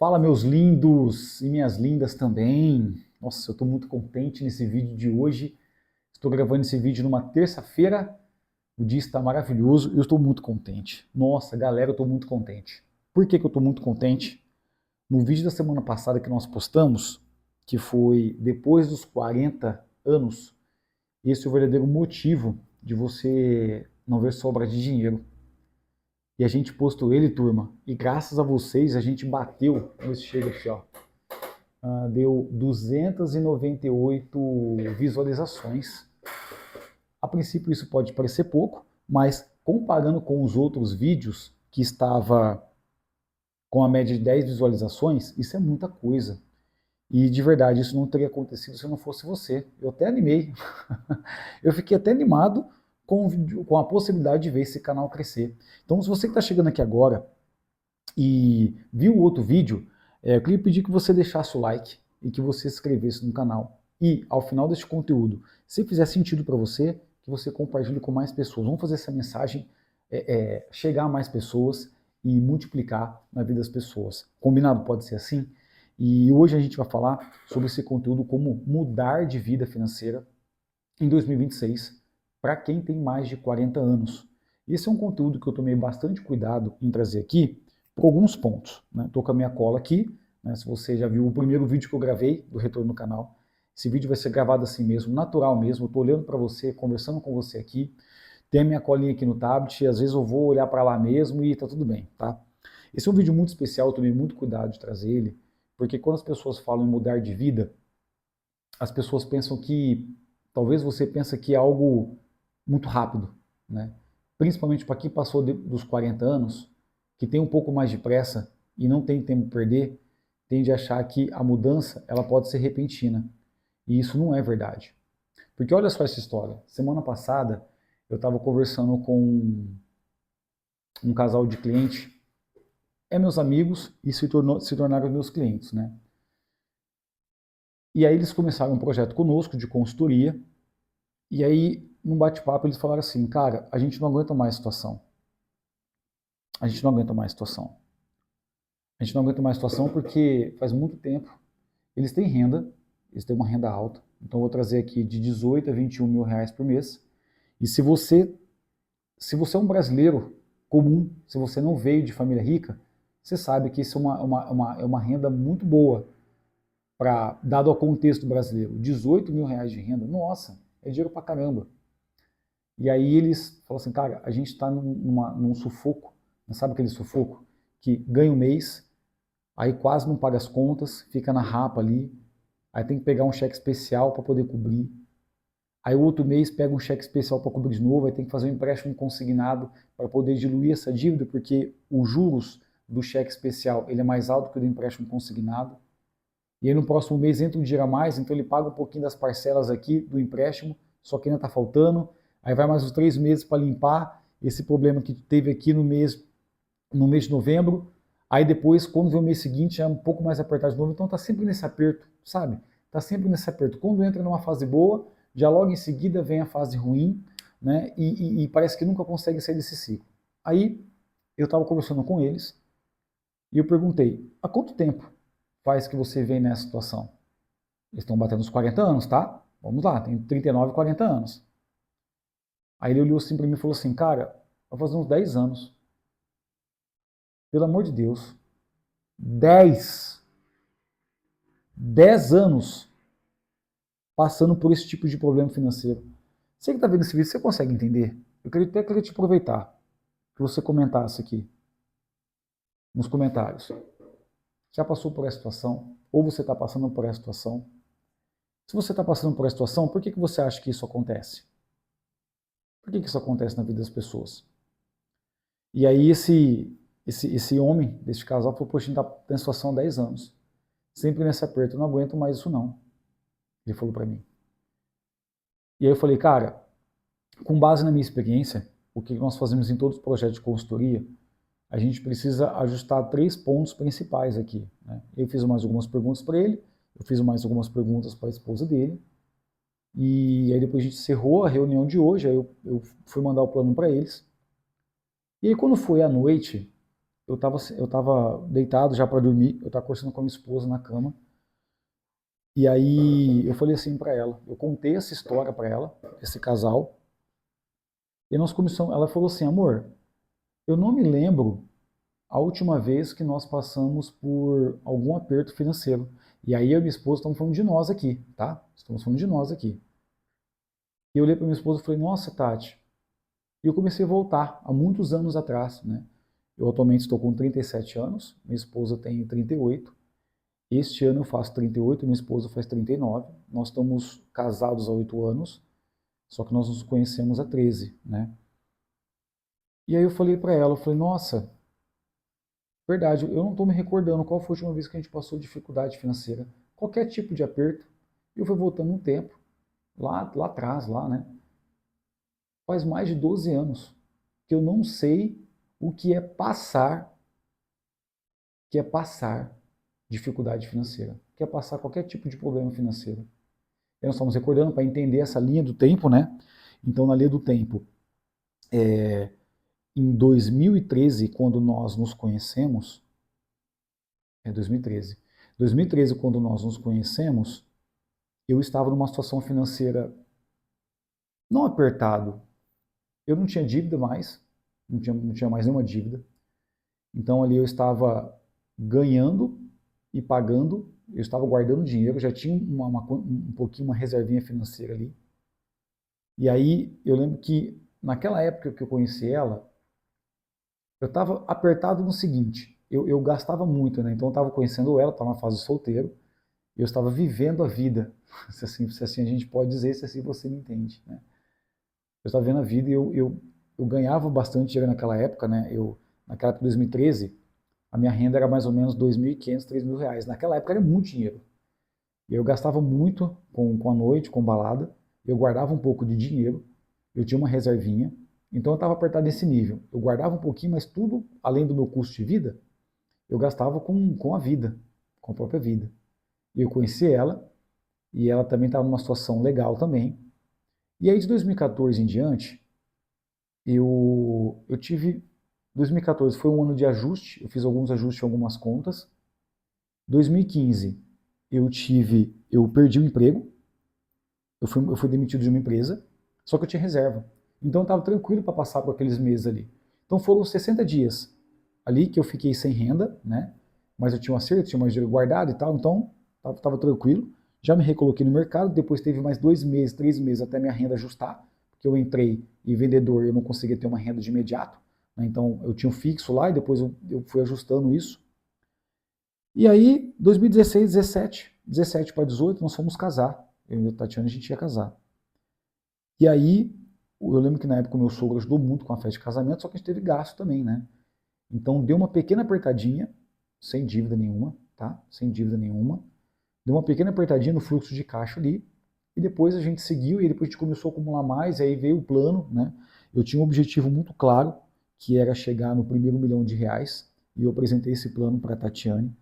Fala, meus lindos e minhas lindas também. Nossa, eu estou muito contente nesse vídeo de hoje. Estou gravando esse vídeo numa terça-feira. O dia está maravilhoso e eu estou muito contente. Nossa, galera, eu estou muito contente. Por que eu estou muito contente? No vídeo da semana passada que nós postamos, que foi depois dos 40 anos, esse é o verdadeiro motivo de você não ver sobra de dinheiro. E a gente postou ele, turma, e graças a vocês a gente bateu, esse chega aqui, ó, deu 298 visualizações. A princípio isso pode parecer pouco, mas comparando com os outros vídeos que estava com a média de 10 visualizações, isso é muita coisa. E de verdade, isso não teria acontecido se não fosse você. Eu até animei. Eu fiquei até animado com a possibilidade de ver esse canal crescer. Então, se você que está chegando aqui agora e viu o outro vídeo, eu queria pedir que você deixasse o like e que você se inscrevesse no canal. E, ao final deste conteúdo, se fizer sentido para você, que você compartilhe com mais pessoas. Vamos fazer essa mensagem chegar a mais pessoas e multiplicar na vida das pessoas. Combinado? Pode ser assim? E hoje a gente vai falar sobre esse conteúdo, como mudar de vida financeira em 2026 para quem tem mais de 40 anos. Esse é um conteúdo que eu tomei bastante cuidado em trazer aqui por alguns pontos. Estou com a minha cola aqui, se você já viu o primeiro vídeo que eu gravei do Retorno no Canal, esse vídeo vai ser gravado assim mesmo, natural mesmo, eu estou olhando para você, conversando com você aqui, tem a minha colinha aqui no tablet, e às vezes eu vou olhar para lá mesmo e está tudo bem, tá? Esse é um vídeo muito especial, eu tomei muito cuidado de trazer ele, porque quando as pessoas falam em mudar de vida, as pessoas pensam que, talvez você pense que é algo muito rápido, né? Principalmente para quem passou dos 40 anos, que tem um pouco mais de pressa e não tem tempo a perder, tende a achar que a mudança ela pode ser repentina. E isso não é verdade. Porque olha só essa história. Semana passada eu estava conversando com um casal de clientes, meus amigos e se tornaram meus clientes, né? E aí eles começaram um projeto conosco de consultoria, e aí num bate-papo eles falaram assim, cara, a gente não aguenta mais a situação. A gente não aguenta mais a situação. A gente não aguenta mais a situação porque faz muito tempo eles têm renda, eles têm uma renda alta, então eu vou trazer aqui de 18 a 21 mil reais por mês. E se você é um brasileiro comum, se você não veio de família rica, você sabe que isso é uma renda muito boa, dado ao contexto brasileiro. 18 mil reais de renda, nossa, é dinheiro pra caramba. E aí eles falam assim, cara, a gente está num sufoco, sabe aquele sufoco? Que ganha um mês, aí quase não paga as contas, fica na rapa ali, aí tem que pegar um cheque especial para poder cobrir. Aí o outro mês pega um cheque especial para cobrir de novo, aí tem que fazer um empréstimo consignado para poder diluir essa dívida, porque os juros do cheque especial ele é mais alto que o do empréstimo consignado. E aí no próximo mês entra um dinheiro a mais, então ele paga um pouquinho das parcelas aqui do empréstimo, só que ainda está faltando. Aí vai mais uns 3 meses para limpar esse problema que teve aqui no mês de novembro. Aí depois, quando vem o mês seguinte, é um pouco mais apertado de novo. Então está sempre nesse aperto, sabe? Está sempre nesse aperto. Quando entra numa fase boa, já logo em seguida vem a fase ruim, né? E parece que nunca consegue sair desse ciclo. Aí eu estava conversando com eles e eu perguntei, há quanto tempo faz que você vem nessa situação? Eles estão batendo os 40 anos, tá? Vamos lá, tem 39, 40 anos. Aí ele olhou assim para mim e falou assim, cara, vai fazer uns 10 anos. Pelo amor de Deus. 10 anos passando por esse tipo de problema financeiro. Você que está vendo esse vídeo, você consegue entender? Eu queria te aproveitar, que você comentasse aqui, nos comentários. Já passou por essa situação? Ou você está passando por essa situação? Se você está passando por essa situação, por que você acha que isso acontece? Por que isso acontece na vida das pessoas? E aí esse homem desse casal falou, poxa, a gente está na situação há 10 anos. Sempre nesse aperto, eu não aguento mais isso não. Ele falou para mim. E aí eu falei, cara, com base na minha experiência, o que nós fazemos em todos os projetos de consultoria, a gente precisa ajustar 3 pontos principais aqui. Né? Eu fiz mais algumas perguntas para ele, eu fiz mais algumas perguntas para a esposa dele, e aí depois a gente encerrou a reunião de hoje, aí eu fui mandar o plano para eles. E aí quando foi à noite, eu tava deitado já para dormir, eu estava conversando com a minha esposa na cama, e aí eu falei assim para ela, eu contei essa história para ela, esse casal, e nós começamos, ela falou assim, amor, eu não me lembro a última vez que nós passamos por algum aperto financeiro. E aí eu e minha esposa estamos falando de nós aqui, tá? Estamos falando de nós aqui. E eu olhei para minha esposa e falei, nossa, Tati, e eu comecei a voltar há muitos anos atrás, né? Eu atualmente estou com 37 anos, minha esposa tem 38. Este ano eu faço 38, minha esposa faz 39. Nós estamos casados há 8 anos, só que nós nos conhecemos há 13, né? E aí eu falei para ela, eu falei, nossa, verdade, eu não estou me recordando qual foi a última vez que a gente passou dificuldade financeira. Qualquer tipo de aperto. Eu fui voltando um tempo, lá atrás, lá, né? Faz mais de 12 anos que eu não sei o que é passar dificuldade financeira, que é passar qualquer tipo de problema financeiro. E nós estamos recordando para entender essa linha do tempo, né? Então, na linha do tempo, em 2013, quando nós nos conhecemos, 2013. 2013, quando nós nos conhecemos, eu estava numa situação financeira não apertado. Eu não tinha dívida mais, não tinha mais nenhuma dívida. Então ali eu estava ganhando e pagando, eu estava guardando dinheiro, já tinha um pouquinho uma reservinha financeira ali. E aí eu lembro que naquela época que eu conheci ela, eu estava apertado no seguinte, eu gastava muito, né? Então eu estava conhecendo ela, estava na fase solteiro, e eu estava vivendo a vida, se assim a gente pode dizer, se assim você me entende, né? Eu estava vendo a vida e eu ganhava bastante dinheiro naquela época, né? Naquela época de 2013, a minha renda era mais ou menos 2.500, 3.000 reais. Naquela época era muito dinheiro. E eu gastava muito com a noite, com balada, eu guardava um pouco de dinheiro, eu tinha uma reservinha, então eu estava apertado nesse nível. Eu guardava um pouquinho, mas tudo, além do meu custo de vida, eu gastava com a vida, com a própria vida. E eu conheci ela, e ela também estava numa situação legal também. E aí de 2014 em diante, eu tive. 2014 foi um ano de ajuste, eu fiz alguns ajustes em algumas contas. 2015 eu perdi o emprego, eu fui demitido de uma empresa, só que eu tinha reserva. Então eu estava tranquilo para passar por aqueles meses ali. Então foram 60 dias ali que eu fiquei sem renda, né? Mas eu tinha um acerto, tinha mais dinheiro guardado e tal, então estava tranquilo. Já me recoloquei no mercado, depois teve mais 2 meses, 3 meses até minha renda ajustar, porque eu entrei e vendedor eu não conseguia ter uma renda de imediato, né? Então eu tinha um fixo lá e depois eu fui ajustando isso. E aí, 2016, 17 para 18, nós fomos casar. Eu e a Tatiana, a gente ia casar. E aí, eu lembro que na época o meu sogro ajudou muito com a festa de casamento, só que a gente teve gasto também, né? Então deu uma pequena apertadinha, sem dívida nenhuma, tá? Sem dívida nenhuma. Deu uma pequena apertadinha no fluxo de caixa ali, e depois a gente seguiu, e depois a gente começou a acumular mais, e aí veio o plano, né? Eu tinha um objetivo muito claro, que era chegar no primeiro R$ 1.000.000, e eu apresentei esse plano para a Tatiane,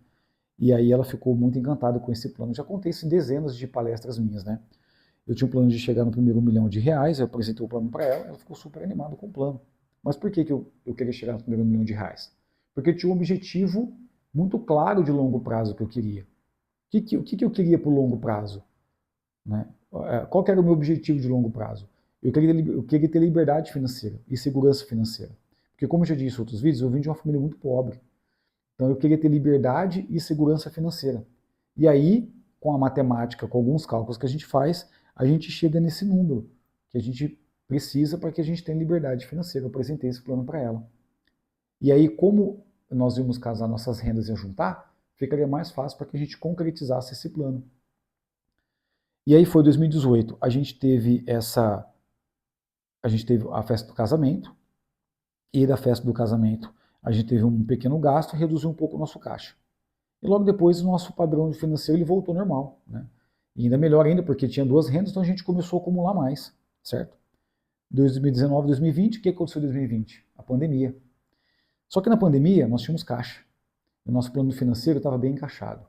e aí ela ficou muito encantada com esse plano. Já contei isso em dezenas de palestras minhas, né? Eu tinha um plano de chegar no primeiro R$ 1.000.000, eu apresentei o plano para ela, ela ficou super animada com o plano. Mas por que eu queria chegar no primeiro R$ 1.000.000? Porque eu tinha um objetivo muito claro de longo prazo que eu queria. O que eu queria para o longo prazo? Né? Qual que era o meu objetivo de longo prazo? Eu queria ter liberdade financeira e segurança financeira. Porque, como eu já disse em outros vídeos, eu vim de uma família muito pobre. Então eu queria ter liberdade e segurança financeira. E aí, com a matemática, com alguns cálculos que a gente faz, a gente chega nesse número que a gente precisa para que a gente tenha liberdade financeira. Eu apresentei esse plano para ela. E aí, como nós íamos casar nossas rendas e juntar, ficaria mais fácil para que a gente concretizasse esse plano. E aí foi 2018, a gente teve a festa do casamento, e da festa do casamento a gente teve um pequeno gasto e reduziu um pouco o nosso caixa. E logo depois o nosso padrão financeiro ele voltou normal, né? E ainda melhor ainda, porque tinha duas rendas, então a gente começou a acumular mais, certo? 2019, 2020, o que aconteceu em 2020? A pandemia. Só que na pandemia nós tínhamos caixa. O nosso plano financeiro estava bem encaixado.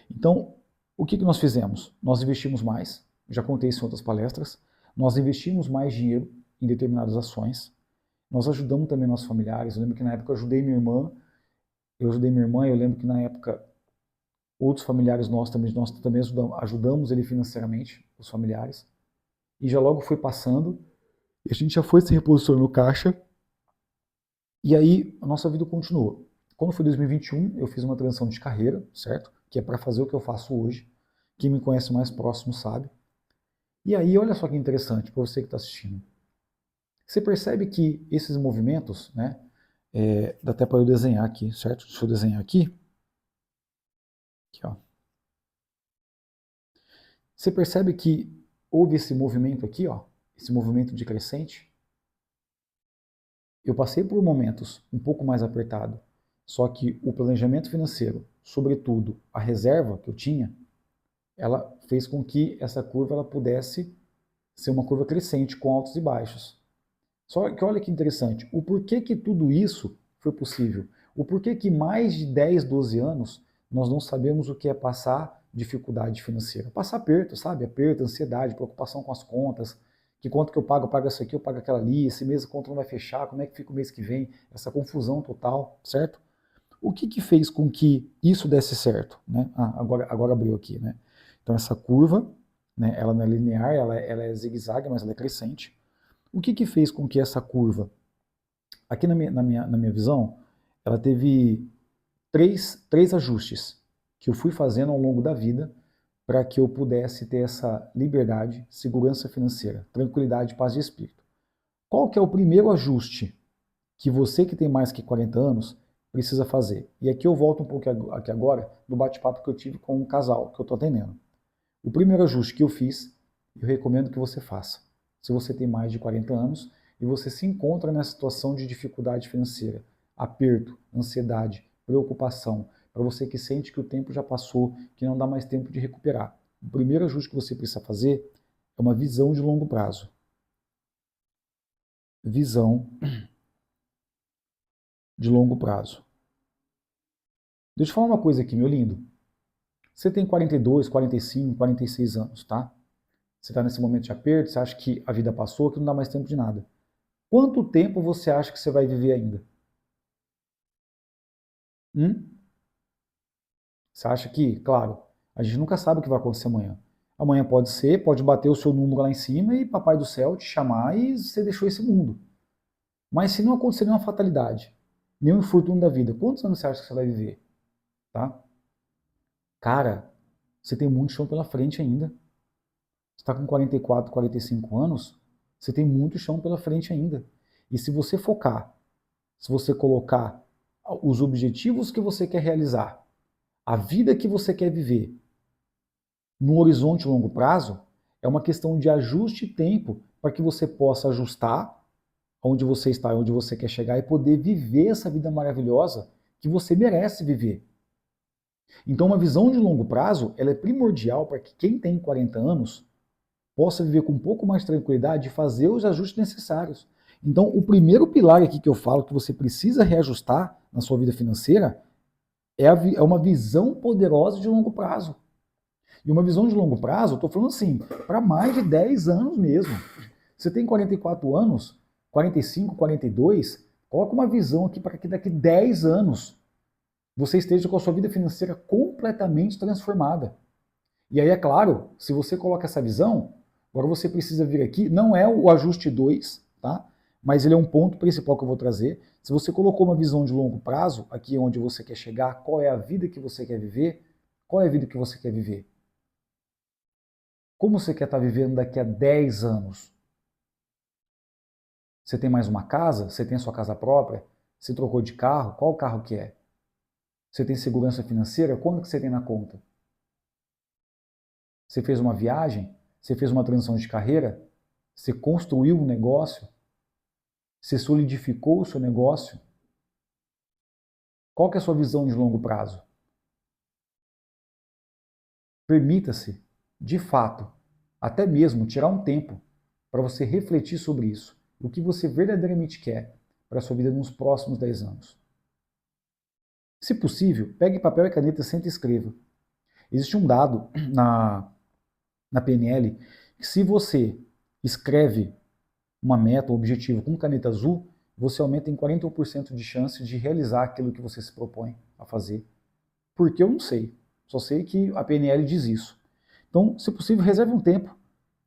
Então, o que nós fizemos? Nós investimos mais, já contei isso em outras palestras, nós investimos mais dinheiro em determinadas ações, nós ajudamos também nossos familiares. Eu lembro que na época eu ajudei minha irmã, eu lembro que na época outros familiares nós também ajudamos ele financeiramente, os familiares, e já logo foi passando, e a gente já foi se reposicionando no caixa, e aí a nossa vida continuou. Quando foi 2021, eu fiz uma transição de carreira, certo? Que é para fazer o que eu faço hoje. Quem me conhece mais próximo sabe. E aí, olha só que interessante, para você que está assistindo. Você percebe que esses movimentos, né? Dá até para eu desenhar aqui, certo? Deixa eu desenhar aqui. Aqui, ó. Você percebe que houve esse movimento aqui, ó, esse movimento de crescente? Eu passei por momentos um pouco mais apertado, só que o planejamento financeiro, sobretudo a reserva que eu tinha, ela fez com que essa curva ela pudesse ser uma curva crescente com altos e baixos. Só que olha que interessante, o porquê que tudo isso foi possível? O porquê que mais de 10, 12 anos nós não sabemos o que é passar dificuldade financeira? Passar aperto, sabe? Aperto, ansiedade, preocupação com as contas, que conta que eu pago isso aqui, eu pago aquela ali, esse mês a conta não vai fechar, como é que fica o mês que vem? Essa confusão total, certo? O que fez com que isso desse certo? Né? Agora abriu aqui, né? Então essa curva, né, ela não é linear, ela é zigue-zague, mas ela é crescente. O que fez com que essa curva, aqui na minha visão, ela teve três ajustes que eu fui fazendo ao longo da vida para que eu pudesse ter essa liberdade, segurança financeira, tranquilidade, paz de espírito. Qual que é o primeiro ajuste que você que tem mais que 40 anos precisa fazer? E aqui eu volto um pouco aqui agora do bate-papo que eu tive com um casal que eu estou atendendo. O primeiro ajuste que eu fiz, eu recomendo que você faça. Se você tem mais de 40 anos e você se encontra nessa situação de dificuldade financeira, aperto, ansiedade, preocupação, para você que sente que o tempo já passou, que não dá mais tempo de recuperar. O primeiro ajuste que você precisa fazer é uma visão de longo prazo. Visão de longo prazo. Deixa eu falar uma coisa aqui, meu lindo. Você tem 42, 45, 46 anos, tá? Você está nesse momento de aperto, você acha que a vida passou, que não dá mais tempo de nada. Quanto tempo você acha que você vai viver ainda? Você acha que, claro, a gente nunca sabe o que vai acontecer amanhã. Amanhã pode ser, pode bater o seu número lá em cima e Papai do Céu te chamar e você deixou esse mundo. Mas se não acontecer nenhuma fatalidade, nenhum infortúnio da vida, quantos anos você acha que você vai viver? Tá? Cara, você tem muito chão pela frente ainda. Você está com 44, 45 anos, você tem muito chão pela frente ainda. E se você focar, se você colocar os objetivos que você quer realizar, a vida que você quer viver, no horizonte longo prazo, é uma questão de ajuste e tempo para que você possa ajustar onde você está, onde você quer chegar e poder viver essa vida maravilhosa que você merece viver. Então, uma visão de longo prazo, ela é primordial para que quem tem 40 anos possa viver com um pouco mais de tranquilidade e fazer os ajustes necessários. Então, o primeiro pilar aqui que eu falo que você precisa reajustar na sua vida financeira é uma visão poderosa de longo prazo. E uma visão de longo prazo, eu estou falando assim, para mais de 10 anos mesmo. Você tem 44 anos, 45, 42, coloca uma visão aqui para que daqui 10 anos você esteja com a sua vida financeira completamente transformada. E aí, é claro, se você coloca essa visão, agora você precisa vir aqui, não é o ajuste 2, tá? Mas ele é um ponto principal que eu vou trazer. Se você colocou uma visão de longo prazo, aqui é onde você quer chegar, qual é a vida que você quer viver, qual é a vida que você quer viver? Como você quer estar vivendo daqui a 10 anos? Você tem mais uma casa? Você tem a sua casa própria? Você trocou de carro? Qual carro que é? Você tem segurança financeira? Quanto que você tem na conta? Você fez uma viagem? Você fez uma transição de carreira? Você construiu um negócio? Você solidificou o seu negócio? Qual que é a sua visão de longo prazo? Permita-se, de fato, até mesmo tirar um tempo para você refletir sobre isso. O que você verdadeiramente quer para a sua vida nos próximos 10 anos. Se possível, pegue papel e caneta e sente e escreva. Existe um dado na PNL que se você escreve uma meta, um objetivo com caneta azul, você aumenta em 41% de chance de realizar aquilo que você se propõe a fazer. Porque eu não sei. Só sei que a PNL diz isso. Então, se possível, reserve um tempo.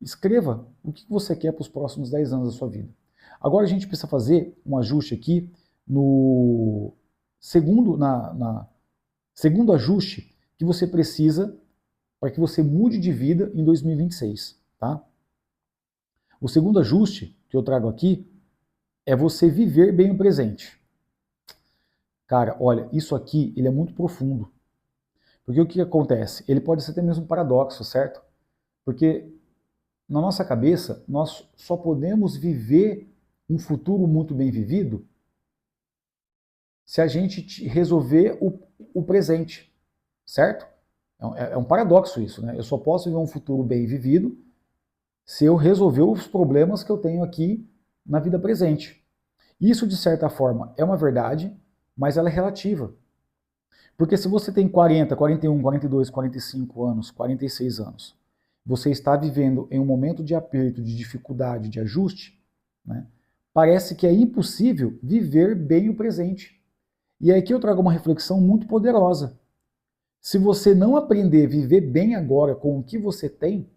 Escreva o que você quer para os próximos 10 anos da sua vida. Agora a gente precisa fazer um ajuste aqui no segundo ajuste que você precisa para que você mude de vida em 2026, tá? O segundo ajuste que eu trago aqui é você viver bem o presente. Cara, olha, isso aqui ele é muito profundo. Porque o que acontece? Ele pode ser até mesmo um paradoxo, certo? Porque na nossa cabeça, nós só podemos viver um futuro muito bem vivido se a gente resolver o presente, certo? É um paradoxo isso, né? Eu só posso viver um futuro bem vivido se eu resolver os problemas que eu tenho aqui na vida presente. Isso, de certa forma, é uma verdade, mas ela é relativa. Porque se você tem 40, 41, 42, 45 anos, 46 anos, você está vivendo em um momento de aperto, de dificuldade, de ajuste, né? Parece que é impossível viver bem o presente. E aqui eu trago uma reflexão muito poderosa. Se você não aprender a viver bem agora com o que você tem,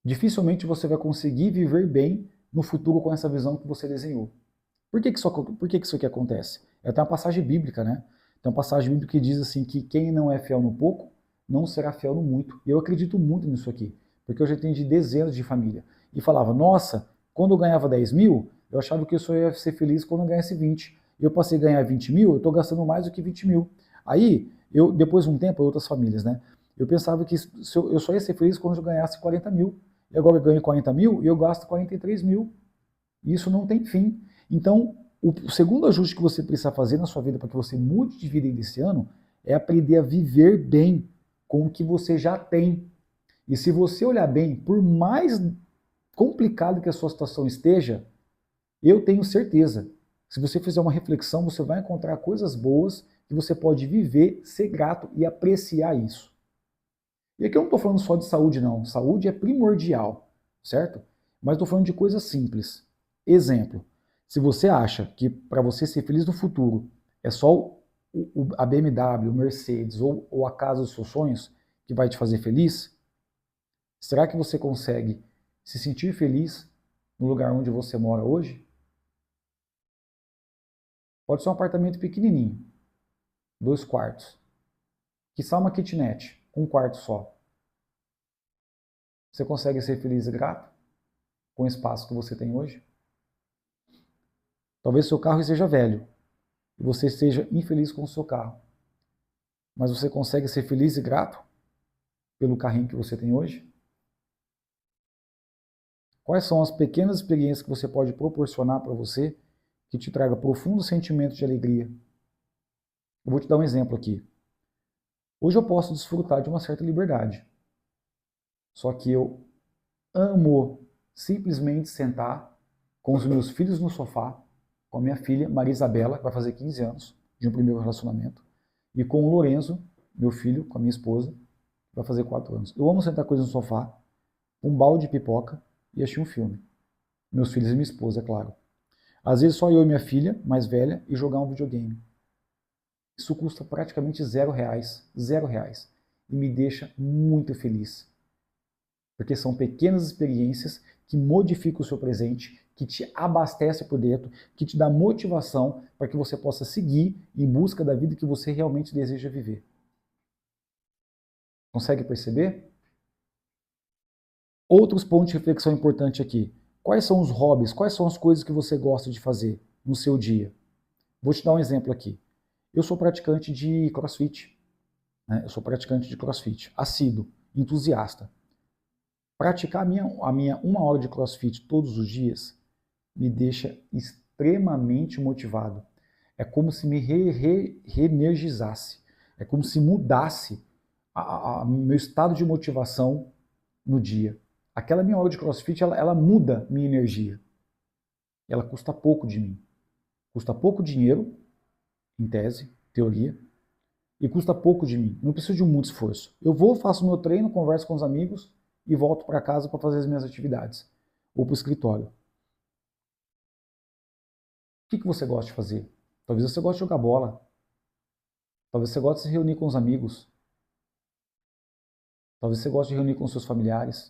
dificilmente você vai conseguir viver bem no futuro com essa visão que você desenhou. Por que isso aqui acontece? É até uma passagem bíblica, né? Tem uma passagem bíblica que diz assim que quem não é fiel no pouco, não será fiel no muito. E eu acredito muito nisso aqui, porque eu já atendi dezenas de família. E falava, nossa, quando eu ganhava 10 mil, eu achava que eu só ia ser feliz quando eu ganhasse 20. Eu passei a ganhar 20 mil, eu estou gastando mais do que 20 mil. Aí, depois de um tempo, outras famílias, né? Eu pensava que eu só ia ser feliz quando eu ganhasse 40 mil. E agora eu ganho 40 mil e eu gasto 43 mil. Isso não tem fim. Então, o segundo ajuste que você precisa fazer na sua vida para que você mude de vida esse ano é aprender a viver bem com o que você já tem. E se você olhar bem, por mais complicado que a sua situação esteja, eu tenho certeza, se você fizer uma reflexão, você vai encontrar coisas boas que você pode viver, ser grato e apreciar isso. E aqui eu não estou falando só de saúde, não. Saúde é primordial, certo? Mas estou falando de coisas simples. Exemplo, se você acha que para você ser feliz no futuro é só a BMW, o Mercedes ou a casa dos seus sonhos que vai te fazer feliz, será que você consegue se sentir feliz no lugar onde você mora hoje? Pode ser um apartamento pequenininho, 2 quartos. Quiçá uma kitnet, 1 quarto só. Você consegue ser feliz e grato com o espaço que você tem hoje? Talvez seu carro esteja velho e você esteja infeliz com o seu carro. Mas você consegue ser feliz e grato pelo carrinho que você tem hoje? Quais são as pequenas experiências que você pode proporcionar para você que te traga profundo sentimento de alegria? Eu vou te dar um exemplo aqui. Hoje eu posso desfrutar de uma certa liberdade. Só que eu amo simplesmente sentar com os meus filhos no sofá, com a minha filha, Maria Isabela, que vai fazer 15 anos de um primeiro relacionamento, e com o Lorenzo, meu filho, com a minha esposa, que vai fazer 4 anos. Eu amo sentar com eles no sofá, um balde de pipoca e assistir um filme. Meus filhos e minha esposa, é claro. Às vezes só eu e minha filha, mais velha, e jogar um videogame. Isso custa praticamente R$0, R$0, e me deixa muito feliz. Porque são pequenas experiências que modificam o seu presente, que te abastece por dentro, que te dá motivação para que você possa seguir em busca da vida que você realmente deseja viver. Consegue perceber? Outros pontos de reflexão importantes aqui. Quais são os hobbies, quais são as coisas que você gosta de fazer no seu dia? Vou te dar um exemplo aqui. Eu sou praticante de CrossFit. Né? Eu sou praticante de CrossFit, assíduo, entusiasta. Praticar a minha 1 hora de CrossFit todos os dias me deixa extremamente motivado. É como se me reenergizasse. É como se mudasse meu estado de motivação no dia. Aquela minha hora de CrossFit, ela muda minha energia. Ela custa pouco de mim. Custa pouco dinheiro, em tese, teoria, e custa pouco de mim. Não preciso de muito esforço. Eu vou, faço meu treino, converso com os amigos e volto para casa para fazer as minhas atividades. Ou para o escritório. que você gosta de fazer? Talvez você goste de jogar bola. Talvez você goste de se reunir com os amigos. Talvez você goste de reunir com seus familiares.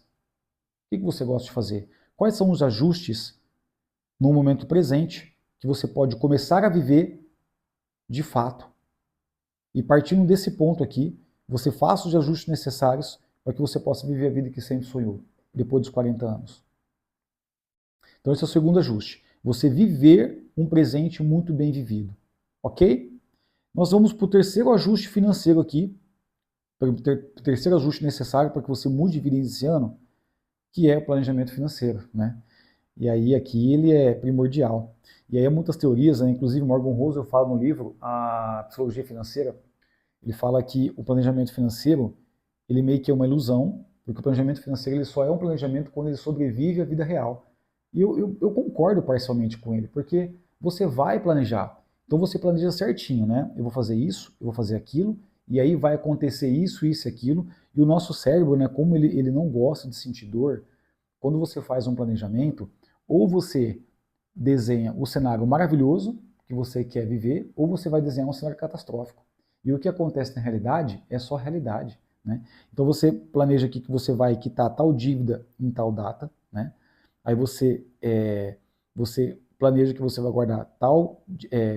O que você gosta de fazer? Quais são os ajustes no momento presente que você pode começar a viver de fato? E partindo desse ponto aqui, você faça os ajustes necessários para que você possa viver a vida que sempre sonhou, depois dos 40 anos. Então esse é o segundo ajuste. Você viver um presente muito bem vivido. Ok? Nós vamos para o terceiro ajuste financeiro aqui, para o terceiro ajuste necessário para que você mude de vida esse ano, que é o planejamento financeiro, né? E aí aqui ele é primordial. E aí há muitas teorias, né? Inclusive Morgan Housel fala no livro A Psicologia Financeira, ele fala que o planejamento financeiro, ele meio que é uma ilusão, porque o planejamento financeiro ele só é um planejamento quando ele sobrevive à vida real. E eu concordo parcialmente com ele, porque você vai planejar. Então você planeja certinho, né? Eu vou fazer isso, eu vou fazer aquilo, e aí vai acontecer isso, isso e aquilo. E o nosso cérebro, né, como ele não gosta de sentir dor, quando você faz um planejamento, ou você desenha o cenário maravilhoso que você quer viver, ou você vai desenhar um cenário catastrófico. E o que acontece na realidade é só realidade, né? Então você planeja aqui que você vai quitar tal dívida em tal data, né? Aí você planeja que você vai guardar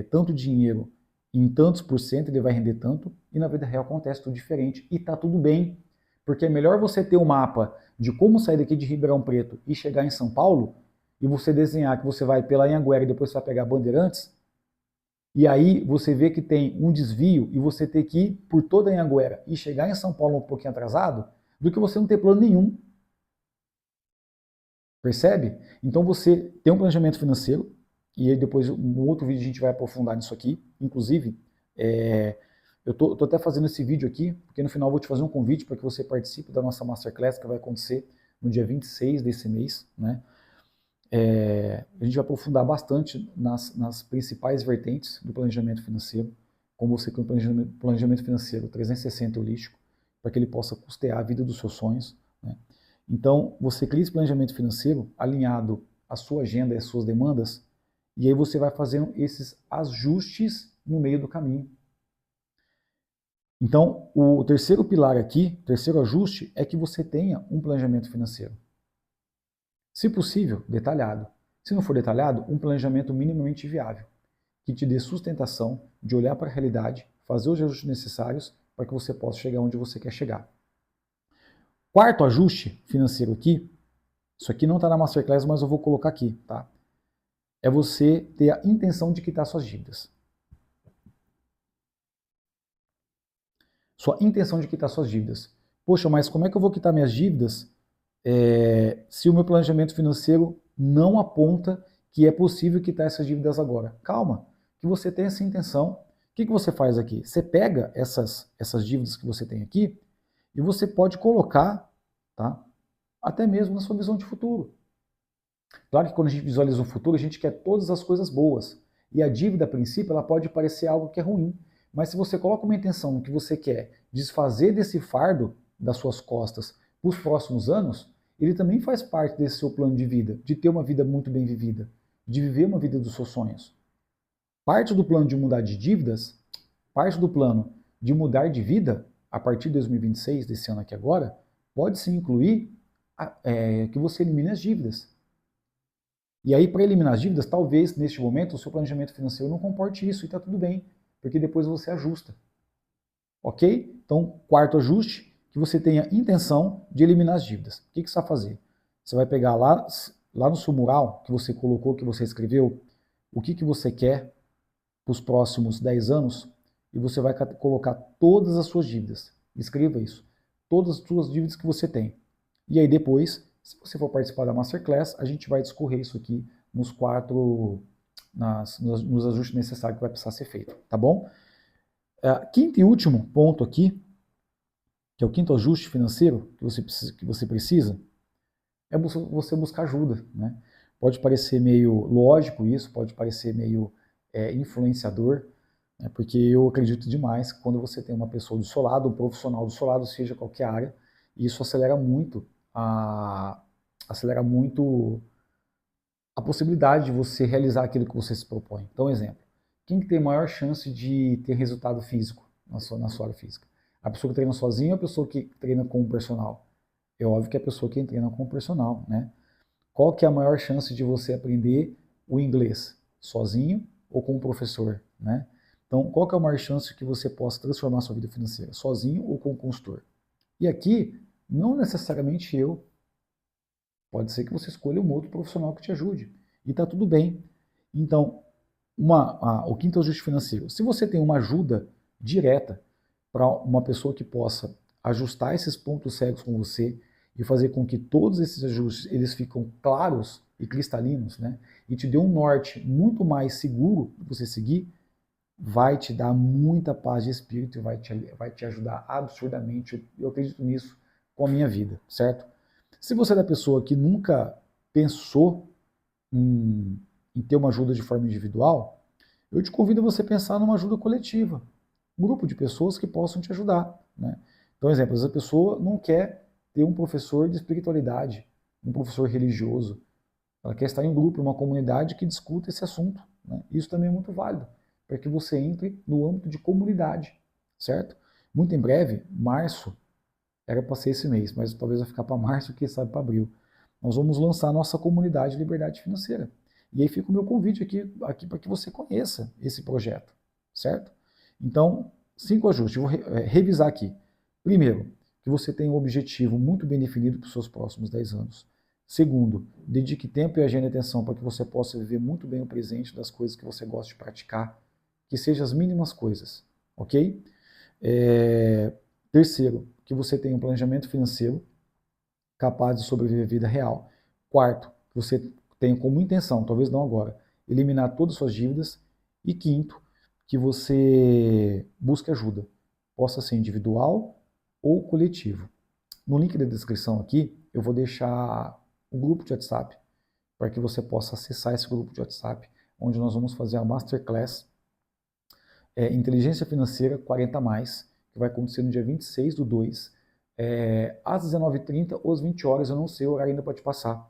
tanto dinheiro em tantos por cento, ele vai render tanto, e na vida real acontece tudo diferente, e tá tudo bem, porque é melhor você ter um mapa de como sair daqui de Ribeirão Preto e chegar em São Paulo, e você desenhar que você vai pela Anhanguera e depois você vai pegar Bandeirantes, e aí você vê que tem um desvio e você ter que ir por toda a Anhanguera e chegar em São Paulo um pouquinho atrasado, do que você não ter plano nenhum. Percebe? Então você tem um planejamento financeiro, e aí depois no outro vídeo a gente vai aprofundar nisso aqui. Inclusive, eu tô até fazendo esse vídeo aqui, porque no final eu vou te fazer um convite para que você participe da nossa Masterclass, que vai acontecer no dia 26 desse mês, né? A gente vai aprofundar bastante nas principais vertentes do planejamento financeiro, como você tem um planejamento financeiro 360 holístico, para que ele possa custear a vida dos seus sonhos, né? Então, você cria esse planejamento financeiro alinhado à sua agenda e às suas demandas, e aí você vai fazendo esses ajustes no meio do caminho. Então, o terceiro pilar aqui, o terceiro ajuste, é que você tenha um planejamento financeiro. Se possível, detalhado. Se não for detalhado, um planejamento minimamente viável, que te dê sustentação de olhar para a realidade, fazer os ajustes necessários para que você possa chegar onde você quer chegar. Quarto ajuste financeiro aqui, isso aqui não está na Masterclass, mas eu vou colocar aqui, tá? É você ter a intenção de quitar suas dívidas. Sua intenção de quitar suas dívidas. Poxa, mas como é que eu vou quitar minhas dívidas se o meu planejamento financeiro não aponta que é possível quitar essas dívidas agora? Calma, que você tem essa intenção. O que você faz aqui? Você pega essas dívidas que você tem aqui e você pode colocar, tá, até mesmo na sua visão de futuro. Claro que quando a gente visualiza um futuro, a gente quer todas as coisas boas. E a dívida, a princípio, ela pode parecer algo que é ruim. Mas se você coloca uma intenção no que você quer desfazer desse fardo das suas costas para os próximos anos, ele também faz parte desse seu plano de vida, de ter uma vida muito bem vivida, de viver uma vida dos seus sonhos. Parte do plano de mudar de dívidas, parte do plano de mudar de vida, a partir de 2026, desse ano aqui agora, pode sim incluir que você elimine as dívidas. E aí, para eliminar as dívidas, talvez, neste momento, o seu planejamento financeiro não comporte isso, e está tudo bem, porque depois você ajusta. Ok? Então, quarto ajuste, que você tenha intenção de eliminar as dívidas. O que você vai fazer? Você vai pegar lá no seu mural, que você colocou, que você escreveu, o que você quer para os próximos 10 anos, e você vai colocar todas as suas dívidas. Escreva isso. Todas as suas dívidas que você tem. E aí depois, se você for participar da Masterclass, a gente vai discorrer isso aqui nos ajustes necessários que vai precisar ser feito, tá bom? Quinto e último ponto aqui, que é o quinto ajuste financeiro que você precisa, é você buscar ajuda, né? Pode parecer meio lógico isso, pode parecer meio influenciador, né? Porque eu acredito demais que quando você tem uma pessoa do seu lado, um profissional do seu lado, seja qualquer área, isso acelera muito a possibilidade de você realizar aquilo que você se propõe. Então, exemplo, quem que tem maior chance de ter resultado físico na sua área física? A pessoa que treina sozinha ou a pessoa que treina com o personal? É óbvio que é a pessoa que treina com o personal, né? Qual que é a maior chance de você aprender o inglês? Sozinho ou com o professor, né? Então, qual que é a maior chance que você possa transformar a sua vida financeira? Sozinho ou com o consultor? E aqui, não necessariamente eu. Pode ser que você escolha um outro profissional que te ajude. E está tudo bem. Então, o quinto ajuste financeiro. Se você tem uma ajuda direta para uma pessoa que possa ajustar esses pontos cegos com você e fazer com que todos esses ajustes eles ficam claros e cristalinos, né? E te dê um norte muito mais seguro para você seguir, vai te dar muita paz de espírito e vai te ajudar absurdamente. Eu acredito nisso com a minha vida, certo? Se você é da pessoa que nunca pensou em ter uma ajuda de forma individual, eu te convido a você pensar numa ajuda coletiva. Um grupo de pessoas que possam te ajudar, né? Então, exemplo, essa pessoa não quer ter um professor de espiritualidade, um professor religioso. Ela quer estar em um grupo, em uma comunidade que discuta esse assunto, né? Isso também é muito válido, para que você entre no âmbito de comunidade, certo? Muito em breve, março, era para ser esse mês, mas talvez vai ficar para março, quem sabe para abril. Nós vamos lançar a nossa comunidade de Liberdade Financeira. E aí fica o meu convite aqui para que você conheça esse projeto, certo? Então, 5 ajustes, eu vou revisar aqui. Primeiro, que você tenha um objetivo muito bem definido para os seus próximos 10 anos. Segundo, dedique tempo e agenda e atenção para que você possa viver muito bem o presente das coisas que você gosta de praticar, que sejam as mínimas coisas, ok? Terceiro, que você tenha um planejamento financeiro capaz de sobreviver a vida real. Quarto, que você tenha como intenção, talvez não agora, eliminar todas as suas dívidas. E quinto, que você busque ajuda, possa ser individual ou coletivo. No link da descrição aqui, eu vou deixar um grupo de WhatsApp, para que você possa acessar esse grupo de WhatsApp, onde nós vamos fazer a Masterclass Inteligência Financeira 40+, que vai acontecer no dia 26/2, às 19h30 ou às 20 horas, eu não sei o horário ainda para te passar,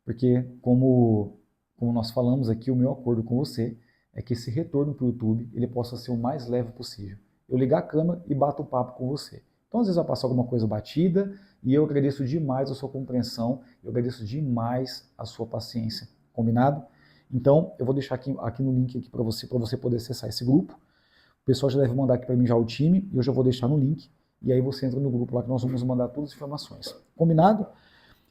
porque como nós falamos aqui, o meu acordo com você é que esse retorno para o YouTube ele possa ser o mais leve possível. Eu ligar a câmera e bato o papo com você. Então, às vezes vai passar alguma coisa batida, e eu agradeço demais a sua compreensão, eu agradeço demais a sua paciência. Combinado? Então, eu vou deixar aqui no link para você poder acessar esse grupo. O pessoal já deve mandar aqui para mim já o time, e eu já vou deixar no link, e aí você entra no grupo lá que nós vamos mandar todas as informações. Combinado?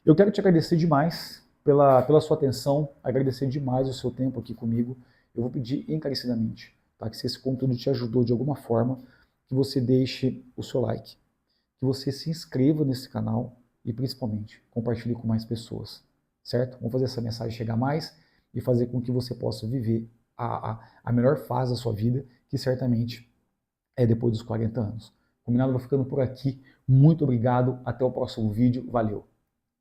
Eu quero te agradecer demais pela sua atenção, agradecer demais o seu tempo aqui comigo. Eu vou pedir encarecidamente, tá? Que se esse conteúdo te ajudou de alguma forma, que você deixe o seu like, que você se inscreva nesse canal e principalmente compartilhe com mais pessoas, certo? Vamos fazer essa mensagem chegar mais e fazer com que você possa viver a melhor fase da sua vida, que certamente é depois dos 40 anos. Combinado? Vou ficando por aqui. Muito obrigado. Até o próximo vídeo. Valeu!